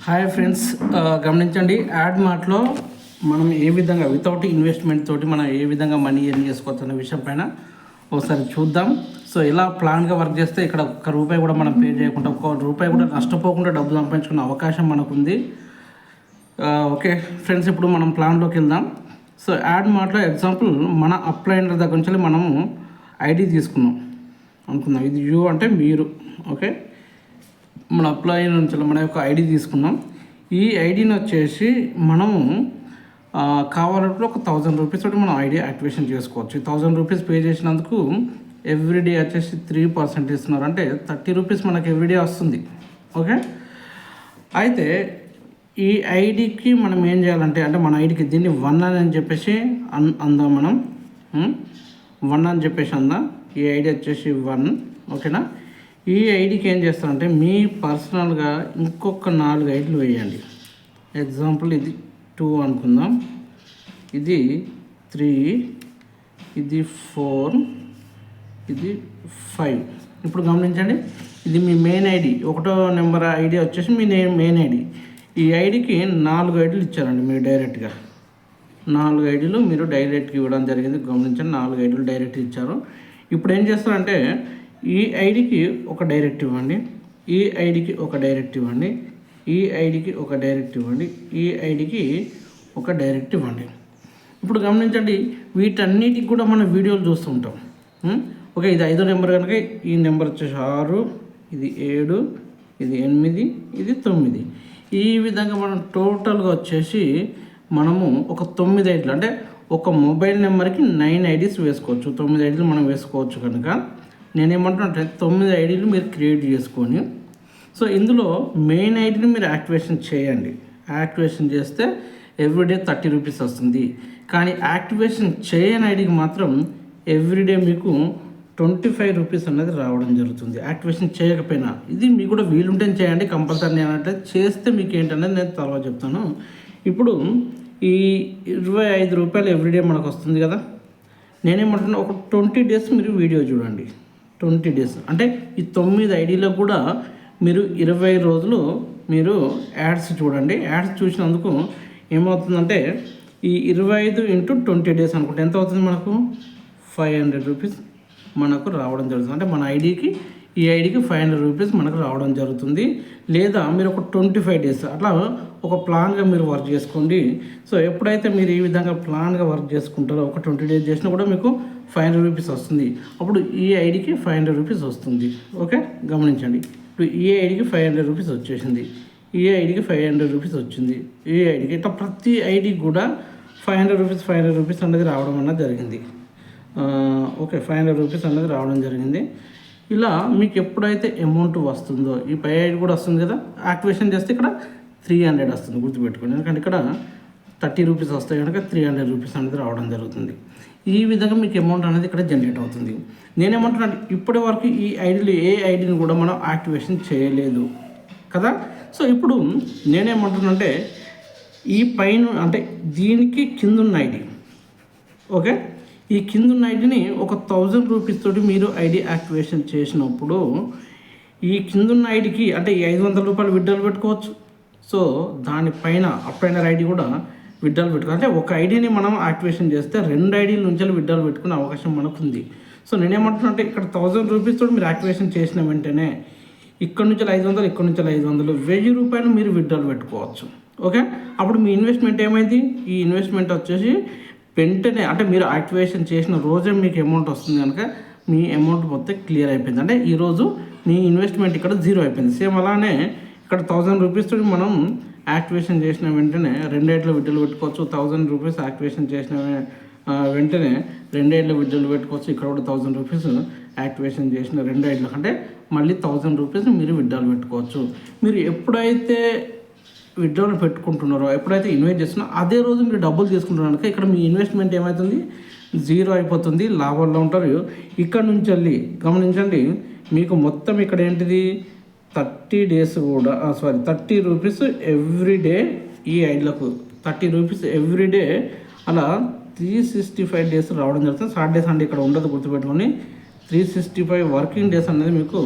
Hi friends, గమనించండి. Add మార్ట్లో మనం ఏ విధంగా వితౌట్ ఇన్వెస్ట్మెంట్ తోటి మనం ఏ విధంగా మనీ ఎర్న్ చేసుకోవచ్చు అనే విషయం పైన ఒకసారి చూద్దాం. సో ఇలా ప్లాన్గా వర్క్ చేస్తే ఇక్కడ ఒక్క రూపాయి కూడా మనం పే చేయకుండా, ఒక్క రూపాయి కూడా నష్టపోకుండా డబ్బు సంపాదించుకునే అవకాశం మనకుంది. ఓకే ఫ్రెండ్స్, ఇప్పుడు మనం ప్లాన్లోకి వెళ్దాం. సో యాడ్ మార్ట్లో ఎగ్జాంపుల్ మన అప్లైనర్ దగ్గర నుంచి మనము ఐడి తీసుకున్నాం అనుకుందాం. ఇది యూ అంటే మీరు. ఓకే, మన అప్లైనర్ నుంచి మన యొక్క ఐడి తీసుకున్నాం. ఈ ఐడిని వచ్చేసి మనము కావాలంటే ఒక 1000 రూపీస్ తోటి మనం ఐడి యాక్టివేషన్ చేసుకోవచ్చు. 1000 రూపీస్ పే చేసినందుకు ఎవ్రీడే వచ్చేసి 3% ఇస్తున్నారు, అంటే 30 రూపీస్ మనకు ఎవ్రీడే వస్తుంది. ఓకే, అయితే ఈ ఐడికి మనం ఏం చేయాలంటే, అంటే మన ఐడికి దీన్ని 1 అని చెప్పేసి అందాం. మనం 1 అని చెప్పేసి అందాం. ఈ ఐడి వచ్చేసి 1. ఓకేనా, ఈ ఐడికి ఏం చేస్తారంటే మీ పర్సనల్గా ఇంకొక 4 ఐడీలు వేయండి. ఎగ్జాంపుల్ ఇది 2 అనుకుందాం, ఇది 3, ఇది 4, ఇది 5. ఇప్పుడు గమనించండి, ఇది మీ మెయిన్ ఐడి. 1వ నెంబర్ ఐడి వచ్చేసి మీ మెయిన్ ఐడి. ఈ ఐడికి 4 ఐడీలు ఇచ్చారండి మీరు డైరెక్ట్గా. 4 ఐడీలు మీరు డైరెక్ట్గా ఇవ్వడం జరిగింది. గమనించండి, 4 ఐడీలు డైరెక్ట్ ఇచ్చారు. ఇప్పుడు ఏం చేస్తారంటే ఈ ఐడికి ఒక డైరెక్ట్ ఇవ్వండి, ఈ ఐడికి ఒక డైరెక్ట్ ఇవ్వండి, ఈ ఐడికి ఒక డైరెక్ట్ ఇవ్వండి, ఈ ఐడికి ఒక డైరెక్ట్ ఇవ్వండి. ఇప్పుడు గమనించండి, వీటన్నిటికి కూడా మనం వీడియోలు చూస్తూ ఉంటాం. ఓకే, ఇది 5వ నెంబర్ కనుక ఈ నెంబర్ వచ్చేసి 6, ఇది 7, ఇది 8, ఇది 9. ఈ విధంగా మనం టోటల్గా వచ్చేసి మనము ఒక 9 ఐడీలు, అంటే ఒక మొబైల్ నెంబర్కి 9 ఐడీస్ వేసుకోవచ్చు. 9 ఐడీలు మనం వేసుకోవచ్చు. కనుక నేనేమంటున్నా, 9 ఐడీలు మీరు క్రియేట్ చేసుకొని, సో ఇందులో మెయిన్ ఐడీని మీరు యాక్టివేషన్ చేయండి. యాక్టివేషన్ చేస్తే ఎవ్రీడే 30 రూపీస్ వస్తుంది. కానీ యాక్టివేషన్ చేయని ఐడికి మాత్రం ఎవ్రీడే మీకు 25 రూపీస్ అనేది రావడం జరుగుతుంది, యాక్టివేషన్ చేయకపోయినా. ఇది మీకు కూడా వీలుంటే చేయండి కంపల్సరీ. నేను అంటే చేస్తే మీకు ఏంటనేది నేను తర్వాత చెప్తాను. ఇప్పుడు ఈ 25 రూపాయలు ఎవ్రీడే మనకు వస్తుంది కదా. నేనేమంటున్నా, ఒక 20 డేస్ మీరు వీడియో చూడండి. 20 డేస్ అంటే ఈ 9 ఐడీలో కూడా మీరు 20 రోజులు మీరు యాడ్స్ చూడండి. యాడ్స్ చూసినందుకు ఏమవుతుందంటే ఈ 25 × 20 డేస్ అనుకుంటే ఎంత అవుతుంది మనకు? 500 రూపీస్ మనకు రావడం జరుగుతుంది. అంటే మన ఐడికి, ఈ ఐడికి 500 రూపీస్ మనకు రావడం జరుగుతుంది. లేదా మీరు ఒక 25 డేస్ అట్లా ఒక ప్లాన్గా మీరు వర్క్ చేసుకోండి. సో ఎప్పుడైతే మీరు ఈ విధంగా ప్లాన్గా వర్క్ చేసుకుంటారో, ఒక 20 డేస్ చేసినా కూడా మీకు 500 రూపీస్ వస్తుంది. అప్పుడు ఈ ఐడికి 500 రూపీస్ వస్తుంది. ఓకే, గమనించండి, ఇప్పుడు ఈ ఐడికి 500 రూపీస్ వచ్చేసింది, ఈ ఐడికి 500 రూపీస్ వచ్చింది, ఈ ఐడికి ఇట్లా ప్రతి ఐడికి కూడా 500 రూపీస్ అనేది రావడం అన్నది జరిగింది. ఓకే, 500 రూపీస్ అనేది రావడం జరిగింది. ఇలా మీకు ఎప్పుడైతే అమౌంట్ వస్తుందో, ఈ పై ఐడి కూడా వస్తుంది కదా, యాక్టివేషన్ చేస్తే ఇక్కడ 300 వస్తుంది, గుర్తుపెట్టుకోండి. ఎందుకంటే ఇక్కడ 30 రూపీస్ వస్తాయి కనుక 300 రూపీస్ అనేది రావడం జరుగుతుంది. ఈ విధంగా మీకు అమౌంట్ అనేది ఇక్కడ జనరేట్ అవుతుంది. నేనేమంటున్నాను, ఇప్పటి వరకు ఈ ఐడీలు ఏ ఐడిని కూడా మనం యాక్టివేషన్ చేయలేదు కదా. సో ఇప్పుడు నేనేమంటున్నానంటే, ఈ పైన అంటే దీనికి కిందున్న ఐడి, ఓకే, ఈ కిందున్న ఐడిని ఒక 1000 రూపీస్ తోటి మీరు ఐడి యాక్టివేషన్ చేసినప్పుడు ఈ కిందున్న ఐడికి అంటే ఈ 500 రూపాయలు విత్డ్రాల్ పెట్టుకోవచ్చు. సో దానిపైన అప్లైనర్ ఐడి కూడా విత్డ్రాల్ పెట్టుకోవచ్చు. అంటే ఒక ఐడిని మనం యాక్టివేషన్ చేస్తే 2 ఐడీల నుంచి విత్డ్రాల్ పెట్టుకునే అవకాశం మనకు ఉంది. సో నేనేమంటున్నా అంటే, ఇక్కడ 1000 రూపీస్ తోటి మీరు యాక్టివేషన్ చేసిన వెంటనే ఇక్కడ నుంచి 500, ఇక్కడ నుంచి 500, 1000 రూపాయలు మీరు విత్డ్రాల్ పెట్టుకోవచ్చు. ఓకే, అప్పుడు మీ ఇన్వెస్ట్మెంట్ ఏమైంది? ఈ ఇన్వెస్ట్మెంట్ వచ్చేసి వెంటనే, అంటే మీరు యాక్టివేషన్ చేసిన రోజే మీకు అమౌంట్ వస్తుంది కనుక మీ అమౌంట్ మొత్తం క్లియర్ అయిపోయింది. అంటే ఈరోజు మీ ఇన్వెస్ట్మెంట్ ఇక్కడ 0 అయిపోయింది. సేమ్ అలానే ఇక్కడ 1000 రూపీస్ తోటి మనం యాక్టివేషన్ చేసిన వెంటనే 2 ఐడీలో విత్డ్రాల్ పెట్టుకోవచ్చు. 1000 రూపీస్ యాక్టివేషన్ చేసిన వెంటనే 2 ఐడీలో విత్డ్రాల్ పెట్టుకోవచ్చు. ఇక్కడ కూడా 1000 రూపీస్ యాక్టివేషన్ చేసిన 2 ఐడీలకు అంటే మళ్ళీ 1000 రూపీస్ మీరు విత్డ్రాల్ పెట్టుకోవచ్చు. మీరు ఎప్పుడైతే విత్డ్రాల్ పెట్టుకుంటున్నారో, ఎప్పుడైతే ఇన్వెస్ట్ చేస్తున్నారో అదే రోజు మీరు డబ్బులు తీసుకుంటున్నారు కనుక ఇక్కడ మీ ఇన్వెస్ట్మెంట్ ఏమవుతుంది? 0 అయిపోతుంది, లాభాల్లో ఉంటారు. ఇక్కడ నుంచి వెళ్ళి గమనించండి, మీకు మొత్తం ఇక్కడ ఏంటిది 30 డేస్ కూడా 30 రూపీస్ ఎవ్రీడే ఈ ఐడ్లకు 30 రూపీస్ ఎవ్రీడే, అలా 365 డేస్ రావడం జరుగుతుంది. సాటర్డే సండే ఇక్కడ ఉండదు, గుర్తుపెట్టుకొని 365 వర్కింగ్ డేస్ అనేది మీకు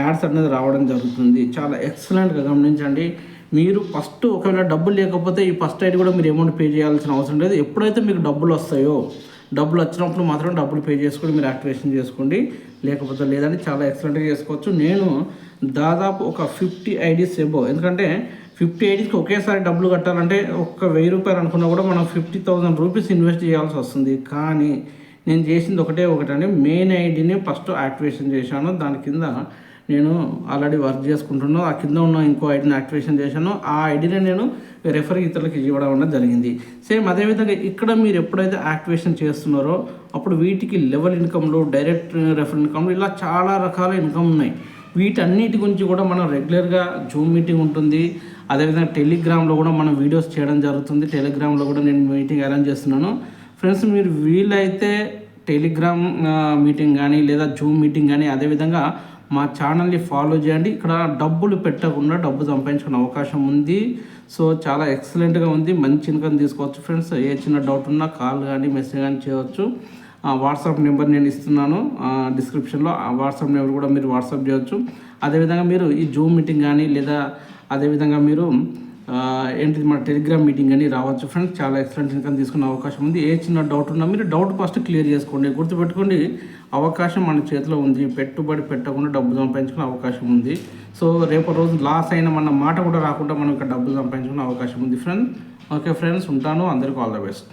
యాడ్స్ అనేది రావడం జరుగుతుంది. చాలా ఎక్సలెంట్గా గమనించండి. మీరు ఫస్ట్ ఒకవేళ డబ్బులు లేకపోతే ఈ ఫస్ట్ ఐడి కూడా మీరు అమౌంట్ పే చేయాల్సిన అవసరం లేదు. ఎప్పుడైతే మీకు డబ్బులు వస్తాయో, డబ్బులు వచ్చినప్పుడు మాత్రం డబ్బులు పే చేసుకొని మీరు యాక్టివేషన్ చేసుకోండి, లేకపోతే లేదని చాలా ఎక్సలెంట్గా చేసుకోవచ్చు. నేను దాదాపు ఒక 50 ఐడీస్ ఎబో, ఎందుకంటే 50 ఐడీస్కి ఒకేసారి డబ్బులు కట్టాలంటే ఒక 1000 రూపాయలు అనుకున్నా కూడా మనం 50,000 రూపీస్ ఇన్వెస్ట్ చేయాల్సి వస్తుంది. కానీ నేను చేసింది ఒకటండి, మెయిన్ ఐడిని ఫస్ట్ యాక్టివేషన్ చేశాను. దాని కింద నేను ఆల్రెడీ వర్క్ చేసుకుంటున్నాను. ఆ కింద ఉన్న ఇంకో ఐడిని యాక్టివేషన్ చేశాను. ఆ ఐడిని నేను రెఫర్ ఇతరులకి ఇవ్వడం అనేది జరిగింది. సేమ్ అదేవిధంగా ఇక్కడ మీరు ఎప్పుడైతే యాక్టివేషన్ చేస్తున్నారో అప్పుడు వీటికి లెవెల్ ఇన్కమ్లు, డైరెక్ట్ రెఫర్ ఇన్కమ్లు, ఇలా చాలా రకాల ఇన్కమ్ ఉన్నాయి. వీటన్నిటి గురించి కూడా మనం రెగ్యులర్గా జూమ్ మీటింగ్ ఉంటుంది. అదేవిధంగా టెలిగ్రామ్లో కూడా మనం వీడియోస్ చేయడం జరుగుతుంది. టెలిగ్రామ్లో కూడా నేను మీటింగ్ అరేంజ్ చేస్తున్నాను. ఫ్రెండ్స్, మీరు వీలైతే టెలిగ్రామ్ మీటింగ్ కానీ లేదా జూమ్ మీటింగ్ కానీ అదేవిధంగా మా ఛానల్ని ఫాలో చేయండి. ఇక్కడ డబ్బులు పెట్టకుండా డబ్బు సంపాదించుకునే అవకాశం ఉంది. సో చాలా ఎక్సలెంట్గా ఉంది, మంచి ఇన్కమ్ తీసుకోవచ్చు ఫ్రెండ్స్. ఏ చిన్న డౌట్ ఉన్నా కాల్ కానీ మెసేజ్ కానీ చేయవచ్చు. వాట్సాప్ నెంబర్ నేను ఇస్తున్నాను డిస్క్రిప్షన్లో. ఆ వాట్సాప్ నెంబర్ కూడా మీరు వాట్సాప్ చేయవచ్చు. అదేవిధంగా మీరు ఈ జూమ్ మీటింగ్ కానీ లేదా అదేవిధంగా మీరు ఏంటిది మన టెలిగ్రామ్ మీటింగ్ అని రావచ్చు ఫ్రెండ్స్. చాలా ఎక్సలెంట్ ఇన్కమ్ తీసుకునే అవకాశం ఉంది. ఏ చిన్న డౌట్ ఉన్నా మీరు డౌట్ ఫస్ట్ క్లియర్ చేసుకోండి. గుర్తుపెట్టుకోండి, అవకాశం మన చేతిలో ఉంది. పెట్టుబడి పెట్టకుండా డబ్బు సంపాదించుకునే అవకాశం ఉంది. సో రేపు రోజు లాస్ అయిన మన మాట కూడా రాకుండా మనం ఇక్కడ డబ్బు సంపాదించుకునే అవకాశం ఉంది ఫ్రెండ్స్. ఓకే ఫ్రెండ్స్, ఉంటాను. అందరికీ ఆల్ ద బెస్ట్.